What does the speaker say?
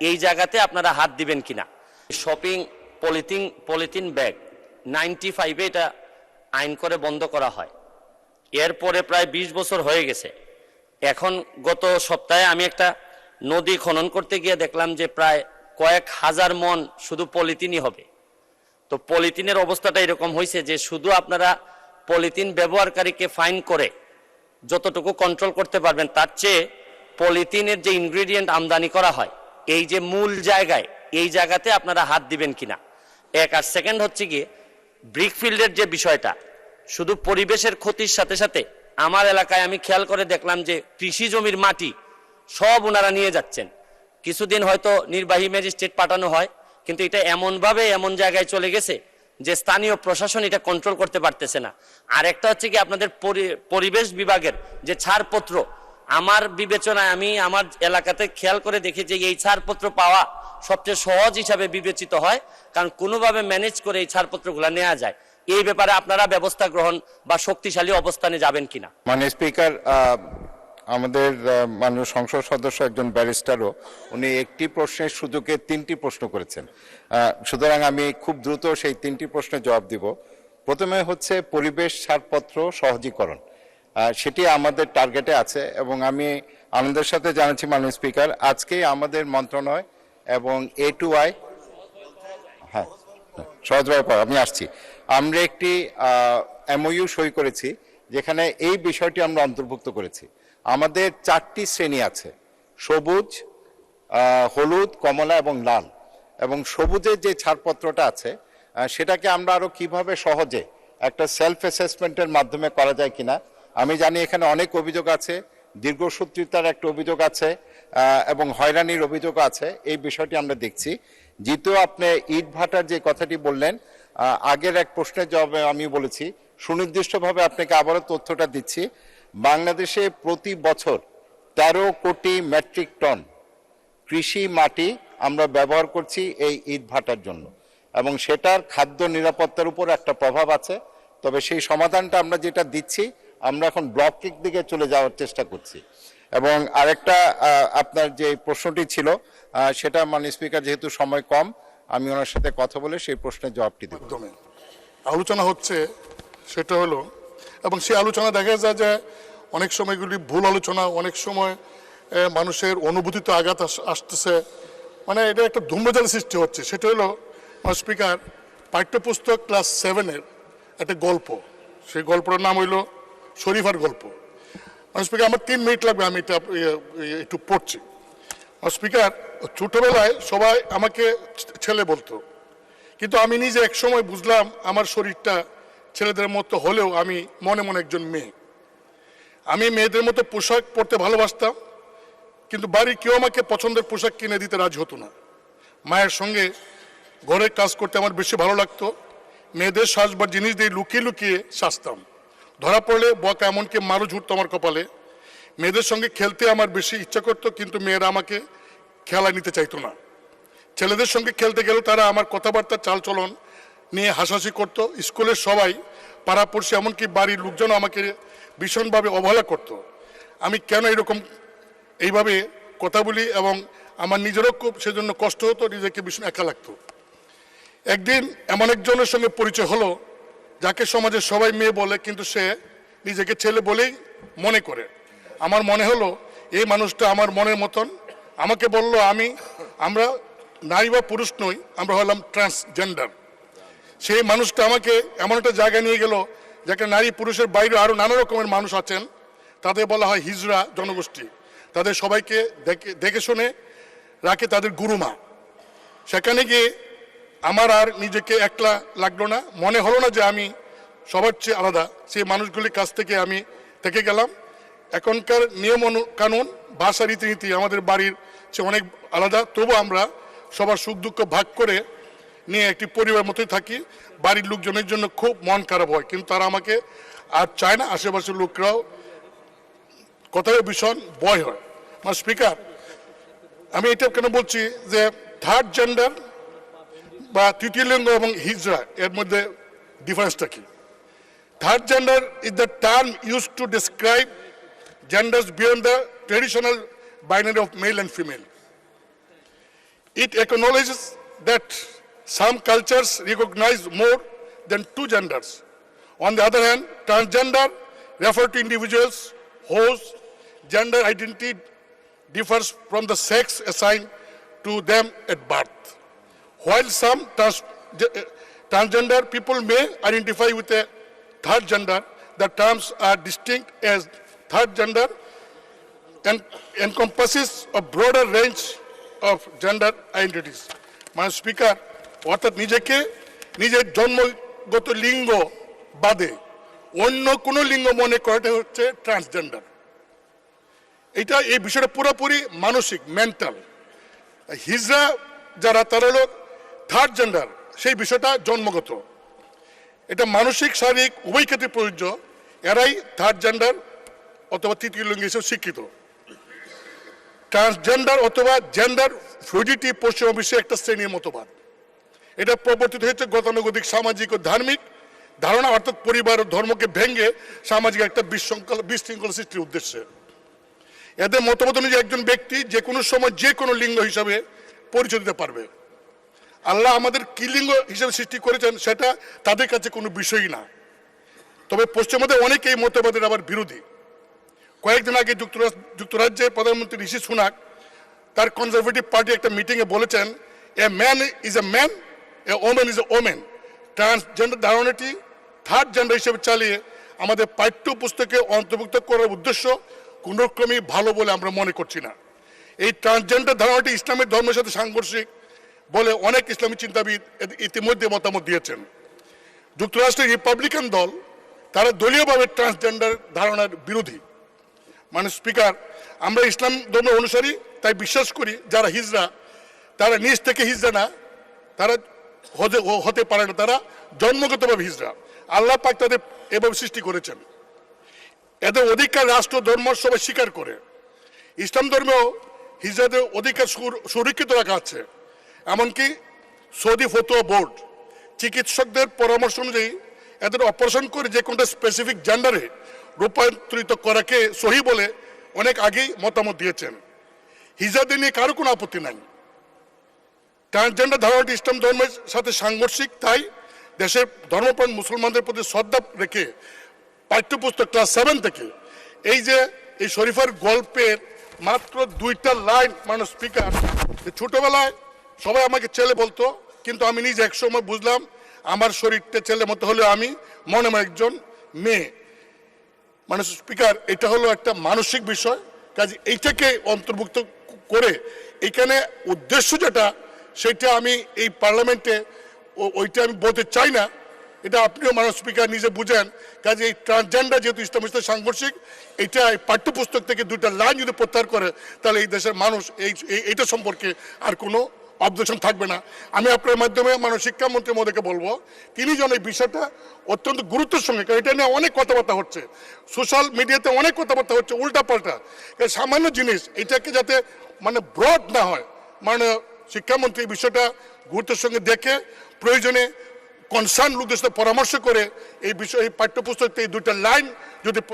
এই জায়গাতে আপনারা হাত দিবেন কিনা। শপিং পলিথিন ব্যাগ 95-এ এটা আইন করে বন্ধ করা হয়, এরপরে প্রায় 20 বছর হয়ে গেছে। এখন গত সপ্তাহে আমি একটা নদী খনন করতে গিয়ে দেখলাম যে প্রায় কয়েক হাজার মন শুধু পলিথিনই হবে। তো পলিথিনের অবস্থাটা এরকম হয়েছে যে শুধু আপনারা পলিথিন ব্যবহারকারীকে ফাইন করে যতটুকু কন্ট্রোল করতে পারবেন, তার চেয়ে পলিথিনের যে ইনগ্রেডিয়েন্ট আমদানি করা হয় এই যে মূল জায়গায়, এই জায়গাতে আপনারা হাত দিবেন কিনা। এক আর সেকেন্ড হচ্ছে গিয়ে ব্রিকফিল্ডের যে বিষয়টা, শুধু পরিবেশের ক্ষতির সাথে সাথে আমার এলাকায় আমি খেয়াল করে দেখলাম যে কৃষি জমির মাটি সব ওনারা নিয়ে যাচ্ছেন। কিছুদিন হয়তো নির্বাহী ম্যাজিস্ট্রেট পাঠানো হয়, কিন্তু এটা এমনভাবে এমন জায়গায় চলে গেছে যে স্থানীয় প্রশাসন এটা কন্ট্রোল করতে পারতেছে না। আর একটা হচ্ছে কি আপনাদের পরিবেশ বিভাগের যে ছাড়পত্র, আমার বিবেচনায় আমি আমার এলাকাতে খেয়াল করে দেখি যে এই ছাড়পত্র পাওয়া সবচেয়ে সহজ হিসাবে বিবেচিত হয়, কারণ কোনোভাবে ম্যানেজ করে এই ছাড়পত্রগুলো নেওয়া যায়। এই ব্যাপারে আপনারা ব্যবস্থা গ্রহণ বা শক্তিশালী অবস্থানে যাবেন কিনা। মাননীয় স্পিকার, আমাদের মাননীয় সংসদ সদস্য একজন ব্যারিস্টারও, উনি একটি প্রশ্নের সুযোগে 3টি প্রশ্ন করেছেন। সুতরাং আমি খুব দ্রুত সেই 3টি প্রশ্নের জবাব দিব। প্রথমে হচ্ছে পরিবেশ ছাড়পত্র সহজীকরণ, সেটি আমাদের টার্গেটে আছে এবং আমি আনন্দের সাথে জানাচ্ছি মাননীয় স্পিকার, আজকেই আমাদের মন্ত্রণালয় এবং A2I, হ্যাঁ সহজভাবে আমি আসছি, আমরা একটি MOU সই করেছি যেখানে এই বিষয়টি আমরা অন্তর্ভুক্ত করেছি। আমাদের 4টি শ্রেণী আছে, সবুজ, হলুদ, কমলা এবং লাল। এবং সবুজের যে ছাড়পত্রটা আছে সেটাকে আমরা আরো কিভাবে সহজে একটা সেলফ অ্যাসেসমেন্টের মাধ্যমে করা যায় কিনা। আমি জানি এখানে অনেক অভিযোগ আছে, দীর্ঘসূত্রিতার একটা অভিযোগ আছে এবং হয়রানির অভিযোগ আছে। এই বিষয়টি আমরা দেখছি। যেহেতু আপনি ইট ভাটার যে কথাটি বললেন, আগের এক প্রশ্নের জবাবে আমি বলেছি, সুনির্দিষ্টভাবে আপনাকে আবারও তথ্যটা দিচ্ছি। বাংলাদেশে প্রতি বছর 13 কোটি মেট্রিক টন কৃষি মাটি আমরা ব্যবহার করছি এই ইট ভাটার জন্য, এবং সেটার খাদ্য নিরাপত্তার উপর একটা প্রভাব আছে। তবে সেই সমাধানটা আমরা যেটা দিচ্ছি, আমরা এখন ব্লকের দিকে চলে যাওয়ার চেষ্টা করছি। এবং আরেকটা আপনার যে প্রশ্নটি ছিল সেটা মাননীয় স্পিকার, যেহেতু সময় কম, আমি ওনার সাথে কথা বলে সেই প্রশ্নের জবাবটি দেব। আলোচনা হচ্ছে সেটা হলো, এবং সেই আলোচনা দেখা যায় যে অনেক সময়গুলি ভুল আলোচনা, অনেক সময় মানুষের অনুভূতিতে আঘাত আসতেছে, মানে এটা একটা ধূম্রজালের সৃষ্টি হচ্ছে। সেটা হলো স্পিকার, পাঠ্যপুস্তক ক্লাস 7-এর একটা গল্প, সেই গল্পটার নাম হইল শরীফার গল্প। স্পিকার, আমার 3 মিনিট লাগবে, আমি এটা একটু পড়ছি। স্পিকার, ছোটবেলায় সবাই আমাকে ছেলে বলতো, কিন্তু আমি নিজে এক সময় বুঝলাম আমার শরীরটা ছেলেদের মতো হলেও আমি মনে মনে একজন মেয়ে। আমি মেয়েদের মতো পোশাক পরতে ভালোবাসতাম, কিন্তু বাড়ির কেউ আমাকে পছন্দের পোশাক কিনে দিতে রাজি হতো না। মায়ের সঙ্গে ঘরের কাজ করতে আমার বেশি ভালো লাগতো। মেয়েদের সাজবার জিনিস দিয়ে লুকিয়ে লুকিয়ে সাজতাম। ধরা পড়লে বকা, এমনকি মারও ঝুটতো আমার কপালে। মেয়েদের সঙ্গে খেলতে আমার বেশি ইচ্ছা করতো, কিন্তু মেয়েরা আমাকে খেলা নিতে চাইতো না। ছেলেদের সঙ্গে খেলতে গেলেও তারা আমার কথাবার্তা, চালচলন নিয়ে হাসাহাসি করতো। স্কুলের সবাই, পাড়াপড়শি, এমনকি বাড়ির লোকজন আমাকে ভীষণভাবে অবহেলা করতো। আমি কেন এরকম এইভাবে কথা বলি, এবং আমার নিজেরও খুব সেজন্য কষ্ট হতো, নিজেকে ভীষণ একা লাগতো। একদিন এমন একজনের সঙ্গে পরিচয় হলো যাকে সমাজে সবাই মেয়ে বলে, কিন্তু সে নিজেকে ছেলে বলেই মনে করে। আমার মনে হলো এই মানুষটা আমার মনের মতন। আমাকে বলল আমরা নারী বা পুরুষ নই, আমরা হলাম ট্রান্সজেন্ডার। সেই মানুষটা আমাকে এমন একটা জায়গায় নিয়ে গেল যেখানে নারী পুরুষের বাইরে আরও নানা রকমের মানুষ আছেন। তাদের বলা হয় হিজড়া জনগোষ্ঠী। তাদের সবাইকে দেখে শুনে রাখে তাদের গুরুমা। সেখানে গিয়ে আমার আর নিজেকে একলা লাগলো না, মনে হলো না যে আমি সবার চেয়ে আলাদা। সেই মানুষগুলির কাছ থেকে আমি থেকে গেলাম। এখনকার নিয়ম কানুন, ভাষা, রীতিনীতি আমাদের বাড়ির চেয়ে অনেক আলাদা, তবু আমরা সবার সুখ দুঃখ ভাগ করে নিয়ে একটি পরিবার মতোই থাকি। বাড়ির লোকজনের জন্য খুব মন খারাপ হয়, কিন্তু তারা আমাকে আর চায় না। আশেপাশের লোকরাও কথায় ভীষণ ভয় হয়। স্পিকার, আমি এটা কেন বলছি যে থার্ড জেন্ডার বা তৃতীয় লিঙ্গ এবং হিজড়া এর মধ্যে ডিফারেন্সটা কি? Third gender is the term used to describe genders beyond the traditional binary of male and female. It acknowledges that some cultures recognize more than two genders. On the other hand, transgender refer to individuals whose gender identity differs from the sex assigned to them at birth. While some transgender people may identify with a third gender, the terms are distinct as third gender and encompasses a broader range of gender identities. মানে speaker, অর্থাৎ নিজেকে নিজের জন্মগত লিঙ্গ বাদে অন্য কোনো লিঙ্গ মনে করাটা হচ্ছে ট্রান্সজেন্ডার। এটা এই বিষয়টা পুরোপুরি মানসিক, মেন্টাল। হিজড়া যারা তারা হলো থার্ড জেন্ডার, সেই বিষয়টা জন্মগত। এটা মানসিক শারীরিক উভয় ক্ষেত্রে প্রযোজ্য। এরাই থার্ড জেন্ডার অথবা তৃতীয় লিঙ্গ হিসেবে স্বীকৃত। ট্রান্সজেন্ডার অথবা জেন্ডার ফ্লুইডিটি পশ্চিমা বিশ্বের একটা শ্রেণীর মতবাদ। এটা প্রবর্তিত হয়েছে গতানুগতিক সামাজিক ও ধার্মিক ধারণা, অর্থাৎ পরিবার ও ধর্মকে ভেঙে সামাজিক একটা বিশৃঙ্খলা সৃষ্টির উদ্দেশ্যে। এদের মতবাদ অনুযায়ী একজন ব্যক্তি যে কোনো সময় যে কোনো লিঙ্গ হিসাবে পরিচয় দিতে পারবে। আল্লাহ আমাদের কি লিঙ্গ হিসেবে সৃষ্টি করেছেন সেটা তাদের কাছে কোনো বিষয়ই না। তবে পশ্চিমাদের অনেকে এই মতবাদের আবার বিরোধী। কয়েকদিন আগে যুক্তরাজ্যের প্রধানমন্ত্রী ঋষি সুনাক তার কনজারভেটিভ পার্টি একটা মিটিংয়ে বলেছেন, a man is a man, A women is a women. Transgender ধারণাটি থার্ড জেন্ডার হিসেবে চালিয়ে আমাদের পাঠ্য পুস্তকে অন্তর্ভুক্ত করার উদ্দেশ্য কোনোক্রমেই ভালো বলে আমরা মনে করছি না। এই ট্রান্সজেন্ডার ধারণাটি ইসলামের ধর্মের সাথে সাংঘর্ষিক বলে অনেক ইসলামী চিন্তাবিদ ইতিমধ্যে মতামত দিয়েছেন। যুক্তরাষ্ট্রের রিপাবলিকান দল তারা দলীয়ভাবে ট্রান্সজেন্ডার ধারণার বিরোধী। মানে স্পিকার, আমরা ইসলাম ধর্ম অনুসারী, তাই বিশ্বাস করি যারা হিজড়া তারা নিজ থেকে হিজড়া না, তারা হতে পারে না, তারা জন্মগতভাবে হিজড়া। আল্লাহ পাক তাদের এভাবে সৃষ্টি করেছেন। এদের অধিকার রাষ্ট্র ধর্ম সবাই স্বীকার করে। ইসলাম ধর্মেও হিজড়াদের অধিকার সুরক্ষিত রাখা আছে। এমনকি সৌদি ফতোয়া বোর্ড চিকিৎসকদের পরামর্শ অনুযায়ী এদের অপারেশন করে যে কোনটা স্পেসিফিক জেন্ডারে রূপান্তরিত করাকে সহি বলে অনেক আগেই মতামত দিয়েছেন। হিজড়াদের নিয়ে কারো কোনো আপত্তি নাই। ট্রান্সজেন্ডার ধারণাটি ইসলাম ধর্মের সাথে সাংঘর্ষিক, তাই দেশের ধর্মপ্রাণ মুসলমানদের প্রতি শ্রদ্ধা রেখে পাঠ্যপুস্তক ক্লাস 7 থেকে এই শরীফার গল্পের মাত্র 2টা লাইন, মানে স্পিকার, ছোটবেলায় সবাই আমাকে ছেলে বলতো, কিন্তু আমি নিজে একসময় বুঝলাম আমার শরীরটা ছেলে মতো হলে আমি মনে মনে একজন মেয়ে। মানে স্পিকার, এটা হলো একটা মানসিক বিষয়। কাজে এইটাকে অন্তর্ভুক্ত করে এখানে উদ্দেশ্য যেটা সেটা আমি এই পার্লামেন্টে ওইটা আমি বলতে চাই না। এটা আপনিও মাননীয় স্পিকার নিজে বুঝেন। কাজে এই ট্রান্সজেন্ডার যেহেতু ইসলামের সাথে সাংঘর্ষিক, এটা এই পাঠ্যপুস্তক থেকে 2টা লাইন যদি প্রত্যাহার করে তাহলে এই দেশের মানুষ এইটা সম্পর্কে আর কোনো অবজেকশন থাকবে না। আমি আপনার মাধ্যমে মাননীয় শিক্ষামন্ত্রী মহোদয়কে বলবো, তিনি যেন এই বিষয়টা অত্যন্ত গুরুত্বের সঙ্গে, কারণ এটা নিয়ে অনেক কথাবার্তা হচ্ছে, সোশ্যাল মিডিয়াতে অনেক কথাবার্তা হচ্ছে উল্টাপাল্টা, সামান্য জিনিস, এটাকে যাতে মানে ব্রড না হয়। মাননীয় শিক্ষামন্ত্রী এই বিষয়টা গুরুত্বের সঙ্গে দেখে প্রয়োজনে কনসার্ন লোকদের সাথে পরামর্শ করে এই বিষয়ে এই পাঠ্যপুস্তক এই 2টা লাইন যদি